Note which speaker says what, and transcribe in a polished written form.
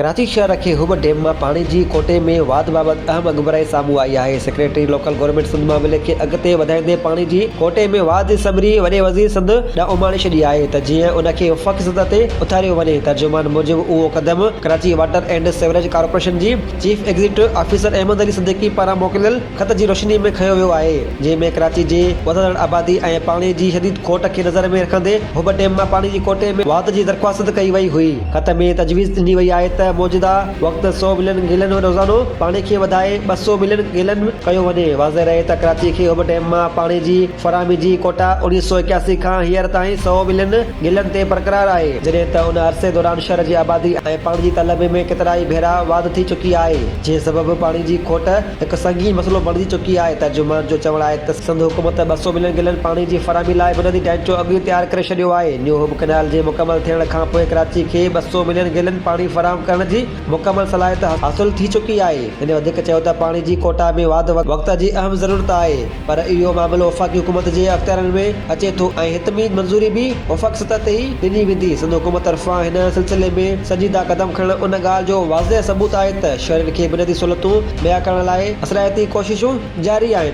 Speaker 1: कराची शहर खे hub dam में पानी की कोटे में वाद बाबत अहम अखबराई सामू आई है। सेक्रेटरी लोकल गवर्नमेंट सिंध मामले के अगते वधाईंदे पानी की कोटे में वाद जी समरी वॾे वज़ीर सिंध ॾांहुं उमाणे छॾी आहे त जीअं उनखे वफ़ाक़ी सतह ते उथारियो वञे। तर्जुमान मूजिब उहो क़दम Karachi water and sewerage corporation जी chief executive officer Ahmed Ali Siddiqui पारां मोकिलियल ख़त जी रोशनी में खयो वियो आहे, जंहिंमें कराची जे वधंदड़ आबादी ऐं पाणी जी शदीद खोट खे नज़र में रखंदे हुब डैम में पानी की कोटे में वाद जी दरख़्वास्त कई वई हुई। ख़त में तजवीज़ ॾिनी वई आहे त मौजूदा वक़्त 100 मिलियन गैलन रोज़ानो पानी के वधाए 200 मिलियन गैलन कयो वञे। वाज़े रहे त कराची खे हुब डैम में पानी की फराहमी जी कोटा 1981 खां हींअर ताईं 100 मिलियन गैलन ते बरक़रार आहे, जॾहिं त उन अरसे दौरान शहर जी आबादी ऐं पाणी जी तलब में केतिराई भेरा वाध थी चुकी आहे, जंहिं सबबि पाणी जी खोट हिकु संगीन मसइलो बणिजी चुकी आहे। तर्जुमान जो चवणु आहे त सिंध हुकूमत 200 मिलियन गैलन पाणी जी फराहमी लाइ बुनियादी ढांचो अॻु तयारु करे छॾियो आहे। न्यू हुब कैनाल जे मुकमल थियण खां पोइ कराची खे 200 मिलियन गैलन पाणी फराहम करण जी मुकमल सलाहियत हासिल थी चुकी आहे। हिन वधीक चयो त पाणी जी कोटा में वाध वक़्त जी अहम ज़रूरत आहे, पर इहो मामिलो वफ़ाक़ी हुकूमत जे अख़्तियारनि में अचे थो ऐं हितमी मंज़ूरी बि वफ़ाक़ सतह ते ई ॾिनी वेंदी। सिंध हुकूमत तरफ़ां हिन सिलसिले में संजीदा क़दम खणण उन ॻाल्हि जो वाज़िह सबूत आहे त शहरनि खे बुनियादी सहूलियतूं मुहैया करण लाइ असराइती कोशिशूं जारी आहिनि।